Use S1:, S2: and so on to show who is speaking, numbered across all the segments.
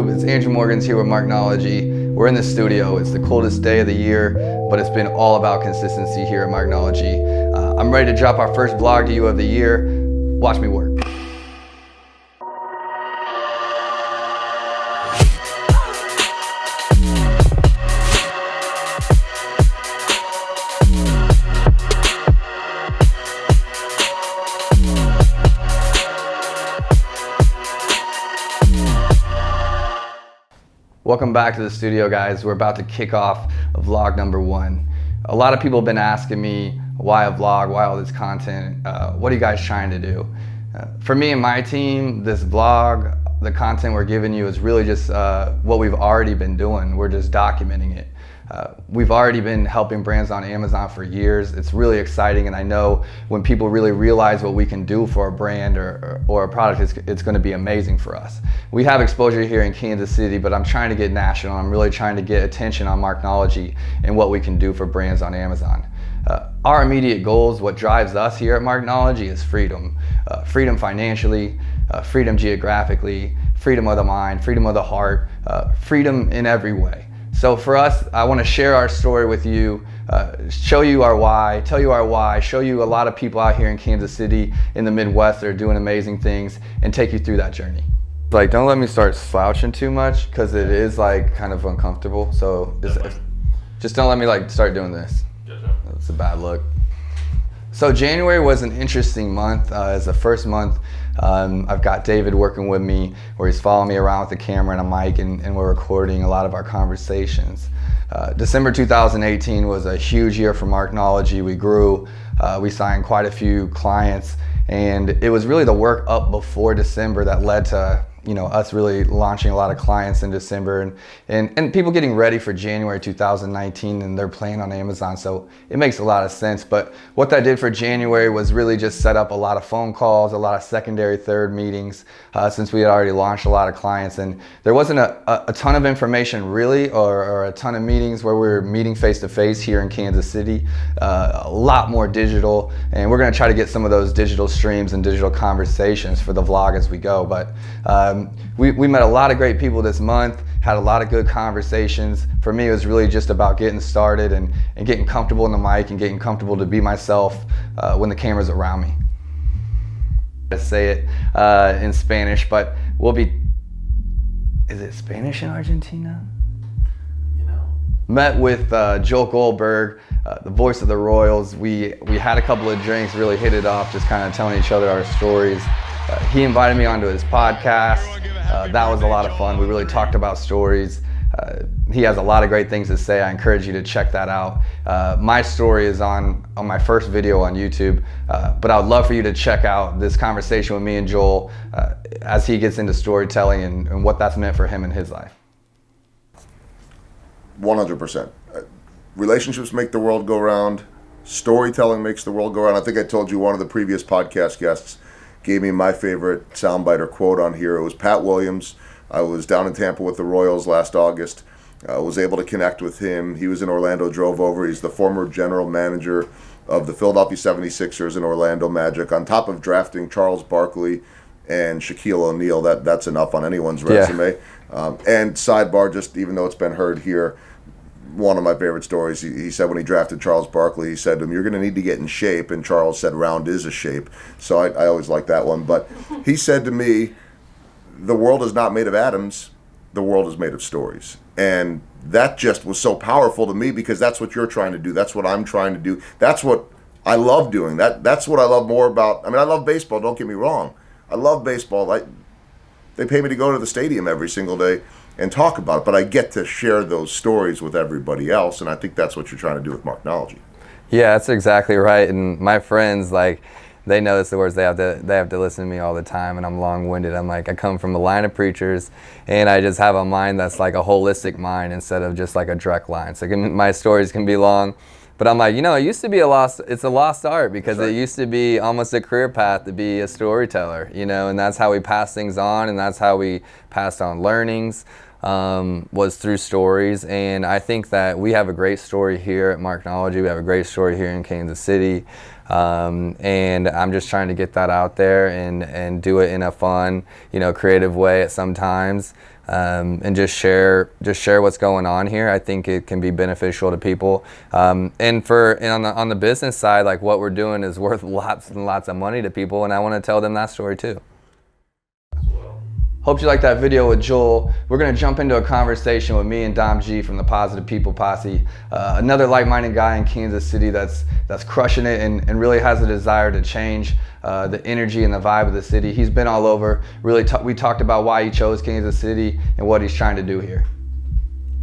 S1: It's Andrew Morgan's here with Marknology. We're in the studio. It's the coldest day of the year, but it's been all about consistency here at Marknology. I'm ready to drop our first vlog to you of the year. Watch me work. Welcome back to the studio, guys. We're about to kick off vlog number 1. A lot of people have been asking me, why a vlog, why all this content, what are you guys trying to do? For me and my team, this vlog, the content we're giving you is really just what we've already been doing. We're just documenting it. We've already been helping brands on Amazon for years. It's really exciting, and I know when people really realize what we can do for a brand or a product, it's going to be amazing for us. We have exposure here in Kansas City, but I'm trying to get national. I'm really trying to get attention on Marknology and what we can do for brands on Amazon. Our immediate goals, what drives us here at Marknology, is freedom. Freedom financially, freedom geographically, freedom of the mind, freedom of the heart, freedom in every way. So for us, I want to share our story with you, show you our why, tell you our why, show you a lot of people out here in Kansas City, in the Midwest that are doing amazing things, and take you through that journey. Like, don't let me start slouching too much, because it is like kind of uncomfortable. So just don't let me like start doing this. That's a bad look. So January was an interesting month. As the first month, I've got David working with me, where he's following me around with a camera and a mic, and we're recording a lot of our conversations. December 2018 was a huge year for Marknology. We grew, we signed quite a few clients, and it was really the work up before December that led to us really launching a lot of clients in December and people getting ready for January 2019 and their plan on Amazon. So it makes a lot of sense. But what that did for January was really just set up a lot of phone calls, a lot of secondary, third meetings, since we had already launched a lot of clients. And there wasn't a ton of information really, or a ton of meetings where we were meeting face to face here in Kansas City. A lot more digital, and we're gonna try to get some of those digital streams and digital conversations for the vlog as we go. But we met a lot of great people this month, had a lot of good conversations. For me, it was really just about getting started and getting comfortable in the mic and getting comfortable to be myself when the camera's around me. I say it in Spanish, but is it Spanish in Argentina? Met with Joel Goldberg, the voice of the Royals. We had a couple of drinks, really hit it off, just kind of telling each other our stories. He invited me onto his podcast. That was a lot of fun. We really talked about stories. He has a lot of great things to say. I encourage you to check that out. My story is on my first video on YouTube, but I would love for you to check out this conversation with me and Joel as he gets into storytelling and what that's meant for him in his life.
S2: 100%. Relationships make the world go round. Storytelling makes the world go round. I think I told you one of the previous podcast guests gave me my favorite soundbite or quote on here. It was Pat Williams. I was down in Tampa with the Royals last August. I was able to connect with him. He was in Orlando, drove over. He's the former general manager of the Philadelphia 76ers and Orlando Magic. On top of drafting Charles Barkley and Shaquille O'Neal, that's enough on anyone's resume. Yeah. And sidebar, just even though it's been heard here, one of my favorite stories, he said when he drafted Charles Barkley, he said to him, "You're going to need to get in shape," and Charles said, "Round is a shape." So I always like that one. But he said to me, "The world is not made of atoms, the world is made of stories." And that just was so powerful to me, because that's what you're trying to do. That's what I'm trying to do. That's what I love doing. That's what I love more about. I mean, I love baseball, don't get me wrong. I love baseball. They pay me to go to the stadium every single day and talk about it, but I get to share those stories with everybody else, and I think that's what you're trying to do with Marknology.
S1: Yeah, that's exactly right. And my friends, they notice the words. They have to listen to me all the time, and I'm long-winded. I come from a line of preachers, and I just have a mind that's like a holistic mind instead of just like a direct line. So my stories can be long, but I'm like, it used to be it's a lost art, because it used to be almost a career path to be a storyteller, and that's how we pass things on, and that's how we passed on learnings. Was through stories. And I think that we have a great story here at Marknology. We have a great story here in Kansas City. And I'm just trying to get that out there and do it in a fun, creative way at sometimes. and just share what's going on here. I think it can be beneficial to people. And on the business side, like what we're doing is worth lots and lots of money to people, and I want to tell them that story too. Hope you liked that video with Joel. We're going to jump into a conversation with me and Dom G from the Positive People Posse, another like-minded guy in Kansas City that's crushing it and really has a desire to change the energy and the vibe of the city. He's been all over. We talked about why he chose Kansas City and what he's trying to do here.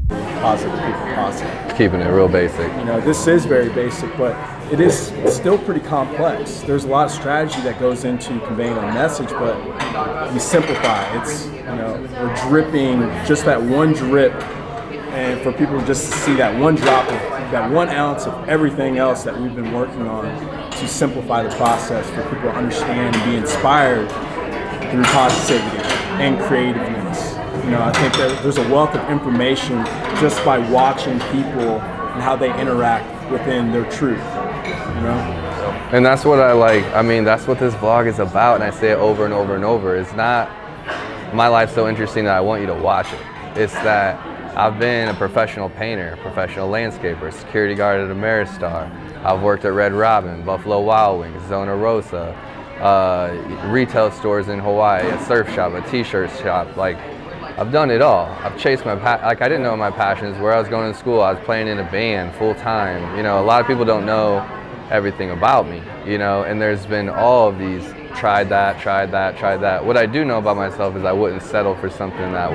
S3: Positive People Posse.
S1: Keeping it real basic.
S3: You know, this is very basic, but it is still pretty complex. There's a lot of strategy that goes into conveying a message, but we simplify. It's, you know, we're dripping just that one drip, and for people just to see that one drop, that 1 ounce of everything else that we've been working on to simplify the process for people to understand and be inspired through positivity and creativeness. You know, I think that there's a wealth of information just by watching people and how they interact within their truth, you know?
S1: And that's what I like. I mean, that's what this vlog is about, and I say it over and over and over. It's not my life's so interesting that I want you to watch it. It's that I've been a professional painter, professional landscaper, security guard at Ameristar. I've worked at Red Robin, Buffalo Wild Wings, Zona Rosa, retail stores in Hawaii, a surf shop, a t-shirt shop. Like, I've done it all. I've chased my I didn't know my passions. Where I was going to school, I was playing in a band full time. You know, a lot of people don't know everything about me, you know, and there's been all of these, tried that. What I do know about myself is I wouldn't settle for something that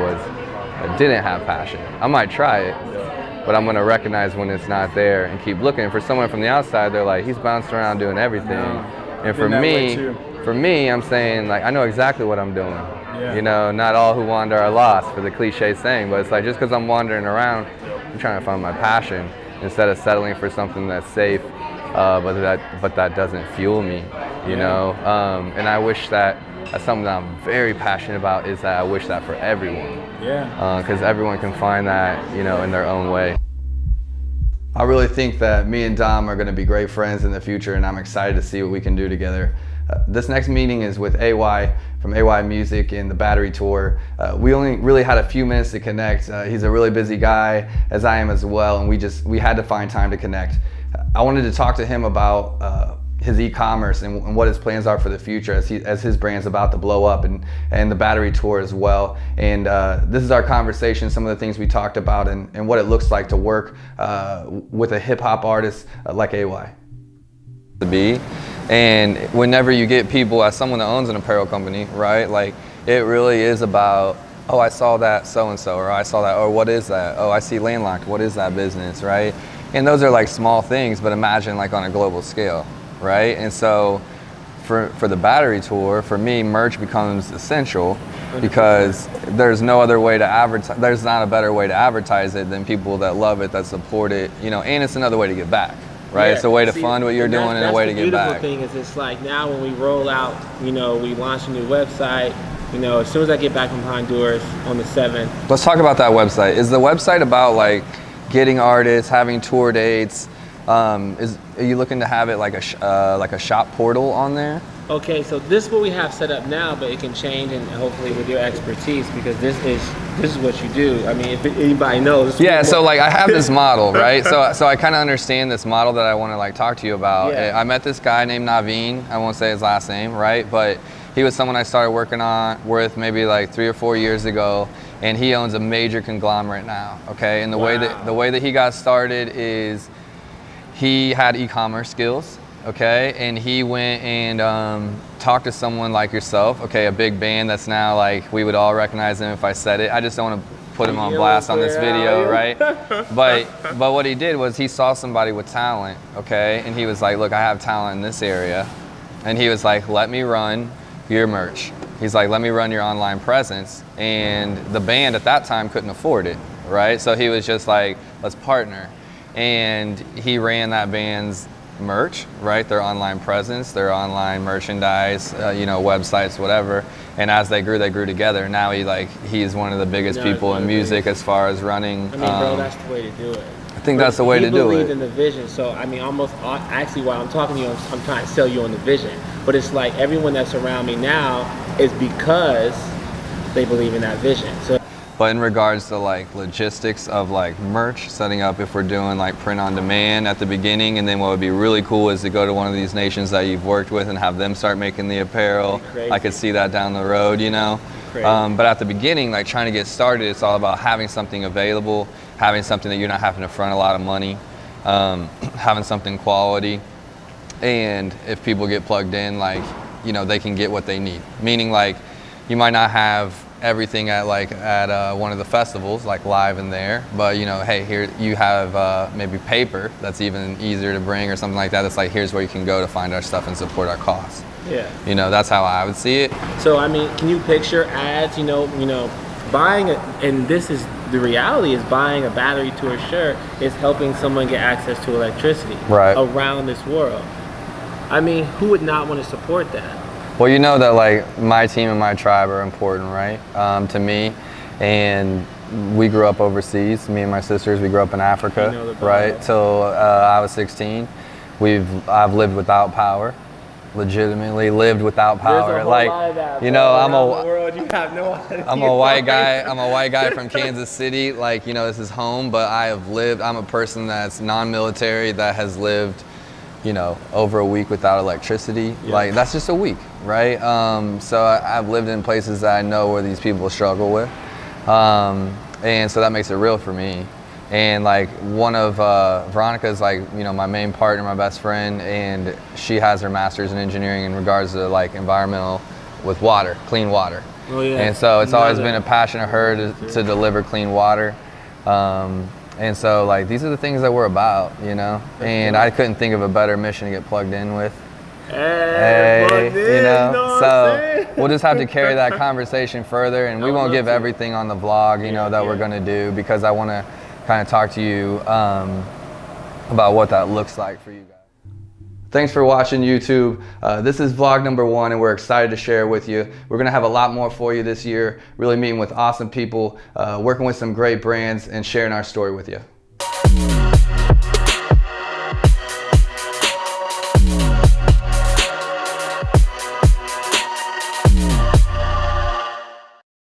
S1: didn't have passion. I might try it, but I'm gonna recognize when it's not there and keep looking. For someone from the outside, they're like, he's bouncing around doing everything. And for me, I'm saying, like, I know exactly what I'm doing. Yeah. You know, not all who wander are lost, for the cliche saying, but it's like, just because I'm wandering around, I'm trying to find my passion instead of settling for something that's safe, but that doesn't fuel me, you know? And I wish that's something that I'm very passionate about, is that I wish that for everyone. Yeah. Because everyone can find that, you know, in their own way. I really think that me and Dom are going to be great friends in the future, and I'm excited to see what we can do together. This next meeting is with AY from AY Music and the Battery Tour. We only really had a few minutes to connect. He's a really busy guy, as I am as well, and we had to find time to connect. I wanted to talk to him about his e-commerce and what his plans are for the future as his brand's about to blow up, and the Battery Tour as well. And this is our conversation, some of the things we talked about, and what it looks like to work with a hip-hop artist like AY. To be. And whenever you get people, as someone that owns an apparel company, right, like, it really is about, oh, I saw that so-and-so, or I saw that, or what is that? Oh, I see Landlocked, what is that business, right? And those are like small things, but imagine like on a global scale, right? And so for the Battery Tour, for me, merch becomes essential, because there's no other way to advertise, there's not a better way to advertise it than people that love it, that support it, you know, and it's another way to give back. Right, yeah, it's a way to fund what you're doing and a way to get back.
S4: The beautiful thing is, it's like now when we roll out, you know, we launch a new website, you know, as soon as I get back from Honduras on the 7th.
S1: Let's talk about that website. Is the website about like getting artists, having tour dates? Are you looking to have it like a shop portal on there?
S4: Okay, so this is what we have set up now, but it can change, and hopefully with your expertise, because this is what you do. I mean, if anybody knows.
S1: Yeah, so like I have this model, right? So I kind of understand this model that I want to like talk to you about. Yeah. I met this guy named Naveen. I won't say his last name, right? But he was someone I started working with maybe like 3 or 4 years ago, and he owns a major conglomerate now. Okay, and the way that he got started is he had e-commerce skills. Okay, and he went and talked to someone like yourself, okay, a big band that's now like, we would all recognize him if I said it. I just don't want to put him on blast on this video, right? But what he did was he saw somebody with talent, okay, and he was like, look, I have talent in this area. And he was like, let me run your merch. He's like, let me run your online presence. And the band at that time couldn't afford it, right? So he was just like, let's partner. And he ran that band's merch, right? Their online presence, their online merchandise, you know, websites, whatever. And as they grew together. Now he's one of the biggest people in music as far as running.
S4: I mean, bro, that's the way to do it.
S1: I think that's the way to do it.
S4: You believe in the vision. So, I mean, actually, while I'm talking to you, I'm trying to sell you on the vision. But it's like everyone that's around me now is because they believe in that vision. So
S1: But in regards to like logistics of like merch, setting up if we're doing like print on demand at the beginning, and then what would be really cool is to go to one of these nations that you've worked with and have them start making the apparel. I could see that down the road, you know. But at the beginning, like trying to get started, it's all about having something available, having something that you're not having to front a lot of money, having something quality, and if people get plugged in, like, you know, they can get what they need. Meaning like you might not have everything at one of the festivals, like live in there, but you know, hey, here you have maybe paper that's even easier to bring or something like that. It's like, here's where you can go to find our stuff and support our costs.
S4: Yeah.
S1: You know, that's how I would see it.
S4: So I mean, can you picture ads? You know, buying and this is the reality, is buying a battery to a shirt is helping someone get access to electricity around this world. I mean, who would not want to support that?
S1: Well, you know that like my team and my tribe are important, right? To me, and we grew up overseas. Me and my sisters, we grew up in Africa, right? Till I was 16. I've lived without power, legitimately lived without power. You know, I'm a white guy. I'm a white guy from Kansas City. Like, you know, this is home, but I'm a person that's non-military that has lived, you know, over a week without electricity. Like, that's just a week, right? So I've lived in places that I know where these people struggle with. And so that makes it real for me. And like one of Veronica's, like, you know, my main partner, my best friend, and she has her master's in engineering in regards to like environmental with water, clean water. Oh, yeah. And so it's always been a passion of her to deliver clean water. And so like these are the things that we're about, you know. And I couldn't think of a better mission to get plugged in with. Hey, you know, so we'll just have to carry that conversation further, and we won't give everything on the vlog, you know, that we're gonna do, because I want to kind of talk to you about what that looks like for you guys. Thanks for watching YouTube. This is vlog number 1, and we're excited to share it with you. We're gonna have a lot more for you this year, really meeting with awesome people, working with some great brands, and sharing our story with you.